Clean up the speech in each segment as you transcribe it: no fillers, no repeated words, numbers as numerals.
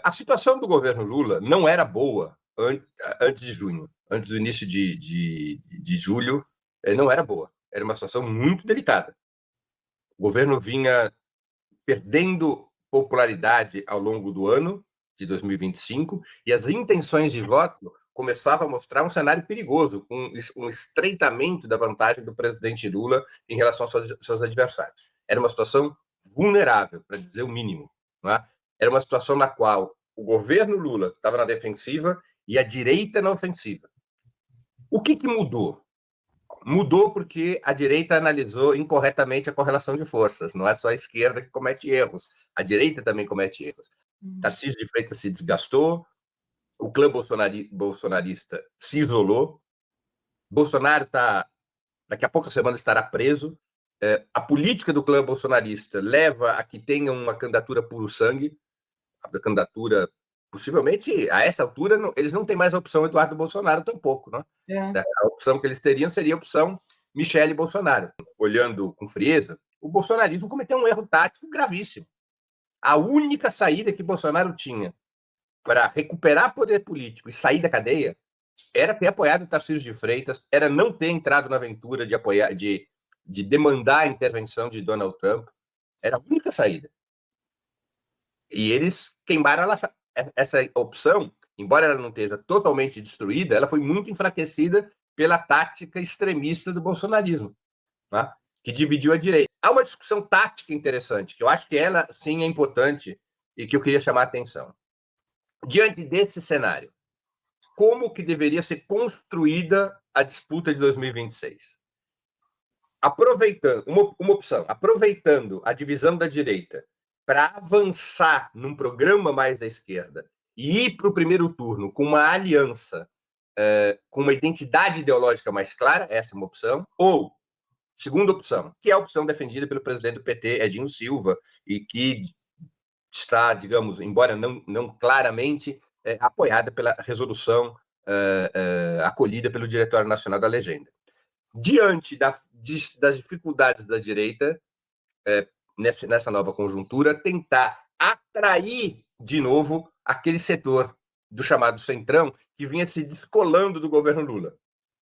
A situação do governo Lula não era boa antes de junho, antes do início de julho, não era boa. Era uma situação muito delicada. O governo vinha perdendo popularidade ao longo do ano de 2025 e as intenções de voto começavam a mostrar um cenário perigoso, com um estreitamento da vantagem do presidente Lula em relação aos seus adversários. Era uma situação vulnerável, para dizer o mínimo. Não é? Era uma situação na qual o governo Lula estava na defensiva e a direita na ofensiva. O que mudou? Mudou porque a direita analisou incorretamente a correlação de forças. Não é só a esquerda que comete erros, a direita também comete erros. Tarcísio de Freitas se desgastou, o clã bolsonarista se isolou, Bolsonaro daqui a poucas semanas estará preso, a política do clã bolsonarista leva a que tenha uma candidatura puro sangue, a candidatura, possivelmente, a essa altura, eles não têm mais a opção Eduardo Bolsonaro tampouco. Né? A opção que eles teriam seria a opção Michele Bolsonaro. Olhando com frieza, o bolsonarismo cometeu um erro tático gravíssimo. A única saída que Bolsonaro tinha para recuperar poder político e sair da cadeia era ter apoiado o Tarcísio de Freitas, era não ter entrado na aventura de demandar a intervenção de Donald Trump. Era a única saída. E eles queimaram essa opção, embora ela não esteja totalmente destruída, ela foi muito enfraquecida pela tática extremista do bolsonarismo, né? Que dividiu a direita. Há uma discussão tática interessante, que eu acho que ela, sim, é importante e que eu queria chamar a atenção. Diante desse cenário, como que deveria ser construída a disputa de 2026? Aproveitando, uma opção, aproveitando a divisão da direita para avançar num programa mais à esquerda e ir para o primeiro turno com uma aliança, com uma identidade ideológica mais clara, essa é uma opção. Ou, segunda opção, que é a opção defendida pelo presidente do PT, Edinho Silva, e que está, digamos, embora não claramente, apoiada pela resolução acolhida pelo Diretório Nacional da Legenda. Diante das dificuldades da direita, nessa nova conjuntura, tentar atrair de novo aquele setor do chamado centrão que vinha se descolando do governo Lula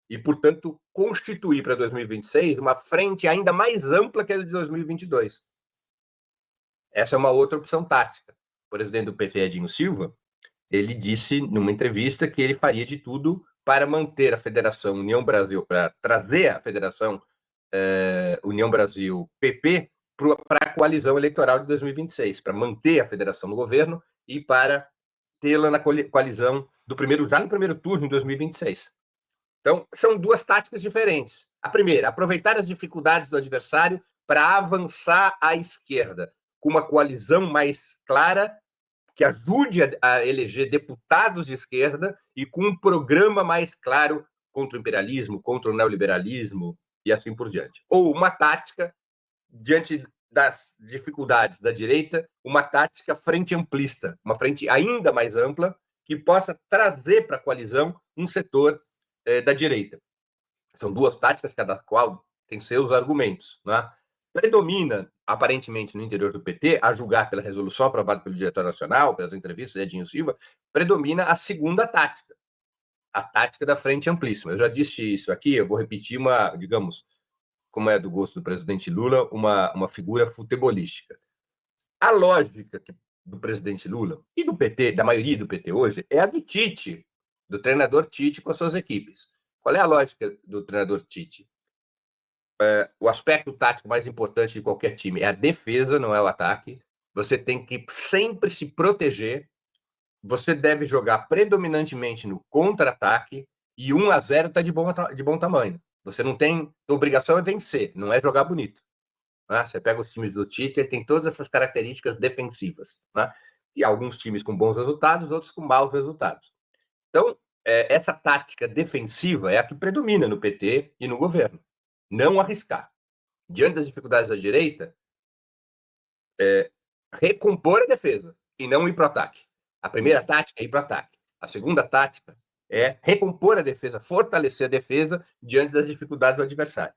e, portanto, constituir para 2026 uma frente ainda mais ampla que a de 2022. Essa é uma outra opção tática. O presidente do PT, Edinho Silva, ele disse numa entrevista que ele faria de tudo para manter a Federação União Brasil, para trazer a Federação União Brasil-PP para a coalizão eleitoral de 2026, para manter a federação no governo e para tê-la na coalizão já no primeiro turno em 2026. Então, são duas táticas diferentes. A primeira, aproveitar as dificuldades do adversário para avançar à esquerda, com uma coalizão mais clara, que ajude a eleger deputados de esquerda e com um programa mais claro contra o imperialismo, contra o neoliberalismo e assim por diante. Ou uma tática, diante das dificuldades da direita, uma tática frente amplista, uma frente ainda mais ampla, que possa trazer para a coalizão um setor da direita. São duas táticas, cada qual tem seus argumentos. Né? Predomina, aparentemente, no interior do PT, a julgar pela resolução aprovada pelo Diretório Nacional, pelas entrevistas de Edinho Silva, predomina a segunda tática, a tática da frente amplíssima. Eu já disse isso aqui, eu vou repetir digamos, como é do gosto do presidente Lula, uma figura futebolística. A lógica do presidente Lula e do PT, da maioria do PT hoje, é a do Tite, do treinador Tite com as suas equipes. Qual é a lógica do treinador Tite? O aspecto tático mais importante de qualquer time é a defesa, não é o ataque. Você tem que sempre se proteger. Você deve jogar predominantemente no contra-ataque e 1-0 está de bom tamanho. Você não tem... A obrigação é vencer, não é jogar bonito. Né? Você pega os times do Tite, ele tem todas essas características defensivas. Né? E alguns times com bons resultados, outros com maus resultados. Então, essa tática defensiva é a que predomina no PT e no governo. Não arriscar. Diante das dificuldades da direita, recompor a defesa e não ir para o ataque. A primeira tática é ir para o ataque. A segunda tática é recompor a defesa, fortalecer a defesa diante das dificuldades do adversário.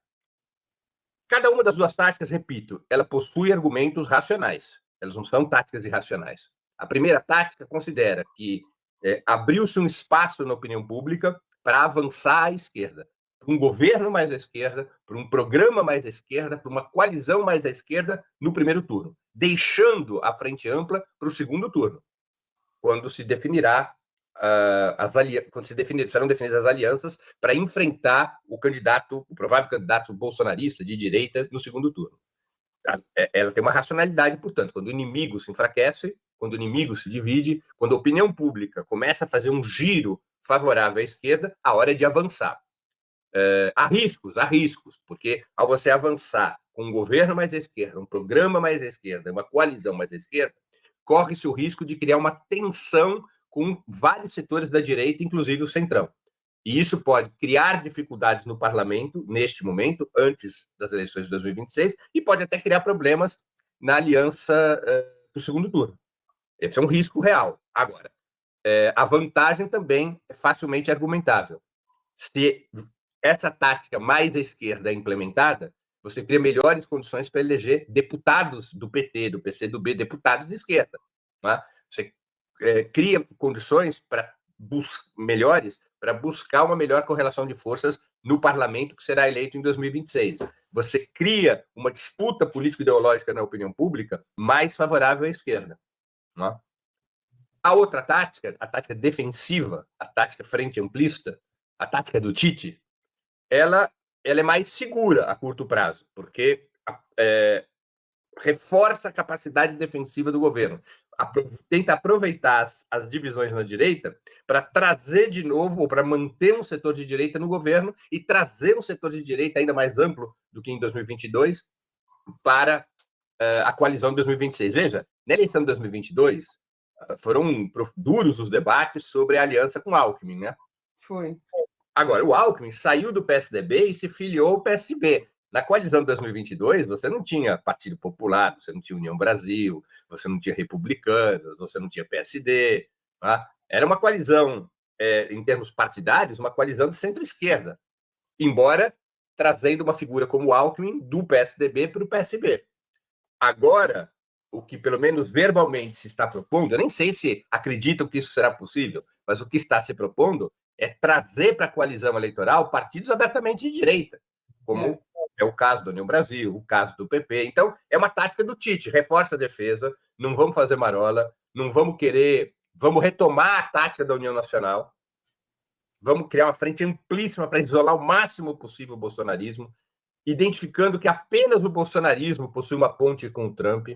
Cada uma das duas táticas, repito, ela possui argumentos racionais. Elas não são táticas irracionais. A primeira tática considera que abriu-se um espaço na opinião pública para avançar à esquerda, para um governo mais à esquerda, para um programa mais à esquerda, para uma coalizão mais à esquerda no primeiro turno, deixando a frente ampla para o segundo turno, quando se definirá serão definidas as alianças para enfrentar o provável candidato bolsonarista de direita no segundo turno. Ela tem uma racionalidade, portanto, quando o inimigo se enfraquece, quando o inimigo se divide, quando a opinião pública começa a fazer um giro favorável à esquerda, a hora é de avançar. Há riscos, porque ao você avançar com um governo mais à esquerda, um programa mais à esquerda, uma coalizão mais à esquerda, corre-se o risco de criar uma tensão com vários setores da direita, inclusive o centrão. E isso pode criar dificuldades no parlamento, neste momento, antes das eleições de 2026, e pode até criar problemas na aliança do segundo turno. Esse é um risco real. Agora, a vantagem também é facilmente argumentável. Se essa tática mais à esquerda é implementada, você cria melhores condições para eleger deputados do PT, do PCdoB, deputados de esquerda. Né? Você cria condições melhores para buscar uma melhor correlação de forças no parlamento que será eleito em 2026. Você cria uma disputa político-ideológica na opinião pública mais favorável à esquerda. Né? A outra tática, a tática defensiva, a tática frente amplista, a tática do Tite, ela é mais segura a curto prazo, porque reforça a capacidade defensiva do governo. Tenta aproveitar as divisões na direita para trazer de novo, ou para manter um setor de direita no governo e trazer um setor de direita ainda mais amplo do que em 2022 para a coalizão de 2026. Veja, na eleição de 2022, foram duros os debates sobre a aliança com Alckmin, né? Foi. Agora, o Alckmin saiu do PSDB e se filiou ao PSB. Na coalizão de 2022, você não tinha Partido Popular, você não tinha União Brasil, você não tinha Republicanos, você não tinha PSD. Tá? Era uma coalizão, em termos partidários, uma coalizão de centro-esquerda, embora trazendo uma figura como o Alckmin do PSDB para o PSB. Agora, o que pelo menos verbalmente se está propondo, eu nem sei se acreditam que isso será possível, mas o que está se propondo é trazer para a coalizão eleitoral partidos abertamente de direita, como é o caso do União Brasil, o caso do PP. Então, é uma tática do Tite, reforça a defesa, não vamos fazer marola, não vamos vamos retomar a tática da União Nacional, vamos criar uma frente amplíssima para isolar o máximo possível o bolsonarismo, identificando que apenas o bolsonarismo possui uma ponte com o Trump.